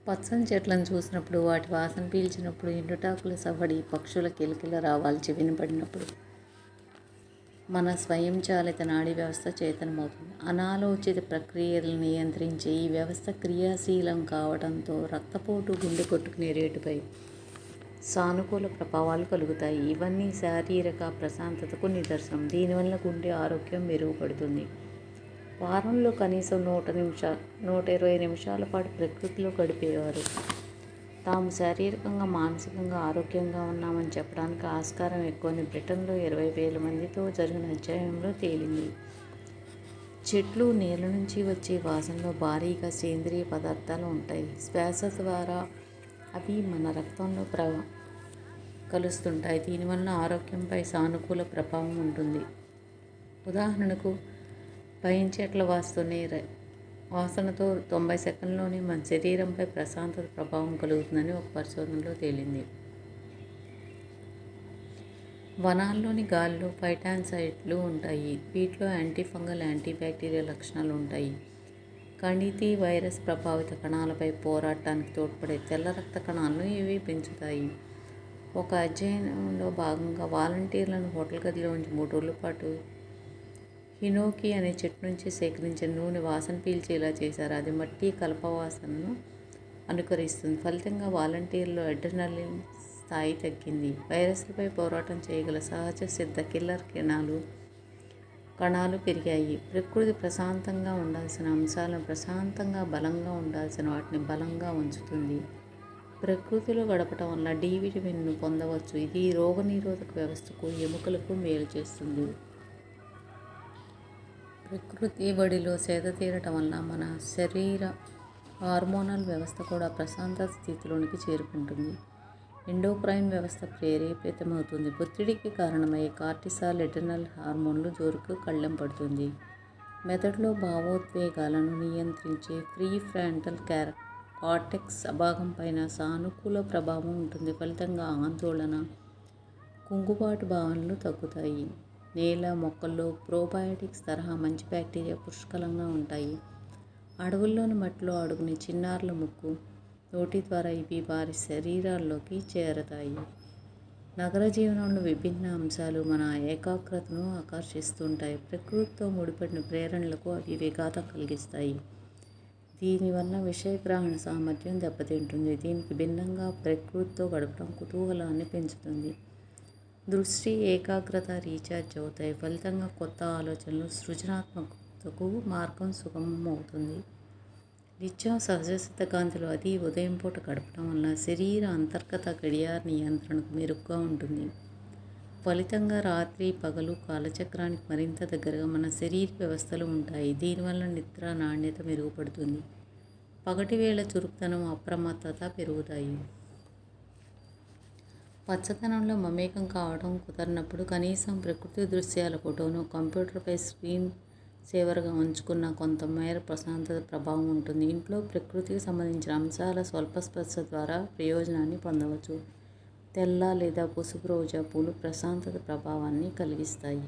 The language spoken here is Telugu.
పచ్చని చెట్లను చూసినప్పుడు, వాటి వాసన పీల్చినప్పుడు, ఎండుటాకుల సవ్వడి, పక్షుల కిలకిల రావాలు వినపడినప్పుడు మన స్వయంచాలిత నాడీ వ్యవస్థ చేతనమవుతుంది. అనాలోచిత ప్రక్రియలను నియంత్రించే ఈ వ్యవస్థ క్రియాశీలం కావడంతో రక్తపోటు, గుండె కొట్టుకునే రేటుపై సానుకూల ప్రభావాలు కలుగుతాయి. ఇవన్నీ శారీరక ప్రశాంతతకు నిదర్శనం. దీనివల్ల గుండె ఆరోగ్యం మెరుగుపడుతుంది. వారంలో కనీసం 120 నిమిషాల పాటు ప్రకృతిలో గడిపేవారు తాము శారీరకంగా, మానసికంగా ఆరోగ్యంగా ఉన్నామని చెప్పడానికి ఆస్కారం ఎక్కువని బ్రిటన్లో 20,000 మందితో జరిగిన అధ్యయనంలో తేలింది. చెట్లు, నేల నుంచి వచ్చే వాసనలో భారీగా సేంద్రియ పదార్థాలు ఉంటాయి. శ్వాస ద్వారా అవి మన రక్తంలో కలుస్తుంటాయి. దీనివల్ల ఆరోగ్యంపై సానుకూల ప్రభావం ఉంటుంది. ఉదాహరణకు, పైన్ చెట్ల వాసనతో 90 సెకన్లలోనే మన శరీరంపై ప్రశాంతత ప్రభావం కలుగుతుందని ఒక పరిశోధనలో తేలింది. వనాల్లోని గాలిలో ఫైటాన్సైడ్లు ఉంటాయి. వీటిలో యాంటీఫంగల్, యాంటీబ్యాక్టీరియల్ లక్షణాలు ఉంటాయి. కణితి వైరస్ ప్రభావిత కణాలపై పోరాటానికి తోడ్పడే తెల్ల రక్త కణాలను ఇవి పెంచుతాయి. ఒక అధ్యయనంలో భాగంగా వాలంటీర్లను హోటల్ గదిలో ఉంచి 3 రోజుల పాటు హినోకి అనే చెట్టు నుంచి సేకరించిన నూనె వాసన పీల్చేలా చేశారు. అది మట్టి, కలప వాసనను అనుకరిస్తుంది. ఫలితంగా వాలంటీర్లో అడ్రినలిన్ స్థాయి తగ్గింది. వైరస్లపై పోరాటం చేయగల సహజ సిద్ధ కిల్లర్ కణాలు పెరిగాయి. ప్రకృతి ప్రశాంతంగా ఉండాల్సిన అంశాలను ప్రశాంతంగా, బలంగా ఉండాల్సిన వాటిని బలంగా ఉంచుతుంది. ప్రకృతిలో గడపటం వల్ల డి విటమిన్ను పొందవచ్చు. ఇది రోగనిరోధక వ్యవస్థకు, ఎముకలకు మేలు చేస్తుంది. ప్రకృతి ఒడిలో సేద తీరటం వల్ల మన శరీర హార్మోనల్ వ్యవస్థ కూడా ప్రశాంతత స్థితిలోనికి చేరుకుంటుంది. ఎండోక్రైన్ వ్యవస్థ ప్రేరేపితమవుతుంది. ఒత్తిడికి కారణమయ్యే కార్టిసాల్, అడ్రినల్ హార్మోన్లు జోరుకు కళ్ళెం పడుతుంది. మెదడులో భావోద్వేగాలను నియంత్రించే ప్రీ ఫ్రంటల్ కార్టెక్స్ భాగం పైన సానుకూల ప్రభావం ఉంటుంది. ఫలితంగా ఆందోళన, కుంగుబాటు భావనలు తగ్గుతాయి. నేల, మొక్కల్లో ప్రోబయాటిక్స్ తరహా మంచి బ్యాక్టీరియా పుష్కలంగా ఉంటాయి. అడవుల్లోని మట్టిలో అడుగుని చిన్నారుల ముక్కు, నోటి ద్వారా ఇవి వారి శరీరాల్లోకి చేరతాయి. నగర జీవనంలో విభిన్న అంశాలు మన ఏకాగ్రతను ఆకర్షిస్తుంటాయి. ప్రకృతితో ముడిపడిన ప్రేరణలకు అవి విఘాతం కలిగిస్తాయి. దీనివల్ల విషయగ్రహణ సామర్థ్యం దెబ్బతింటుంది. దీనికి భిన్నంగా ప్రకృతితో గడపడం కుతూహలాన్ని పెంచుతుంది. దృష్టి, ఏకాగ్రత రీఛార్జ్ అవుతాయి. ఫలితంగా కొత్త ఆలోచనలు, సృజనాత్మకతకు మార్గం సుగమం అవుతుంది. నిత్యం సహజసిద్ధ కాంతిలో అది ఉదయం పూట గడపడం వల్ల శరీర అంతర్గత గడియార నియంత్రణకు మెరుగ్గా ఉంటుంది. ఫలితంగా రాత్రి, పగలు కాలచక్రానికి మరింత దగ్గరగా మన శరీర వ్యవస్థలు ఉంటాయి. దీనివల్ల నిద్ర నాణ్యత మెరుగుపడుతుంది. పగటి వేళ చురుకుతనం, అప్రమత్తత పెరుగుతాయి. పచ్చదనంలో మమేకం కావడం కుదరనప్పుడు కనీసం ప్రకృతి దృశ్యాల ఫోటోను కంప్యూటర్పై స్క్రీన్ సేవర్గా ఉంచుకున్న కొంతమేర ప్రశాంతత ప్రభావం ఉంటుంది. ఇంట్లో ప్రకృతికి సంబంధించిన అంశాల స్వల్ప స్పర్శ ద్వారా ప్రయోజనాన్ని పొందవచ్చు. తెల్ల లేదా పసుపు రోజా పూలు ప్రశాంతత ప్రభావాన్ని కలిగిస్తాయి.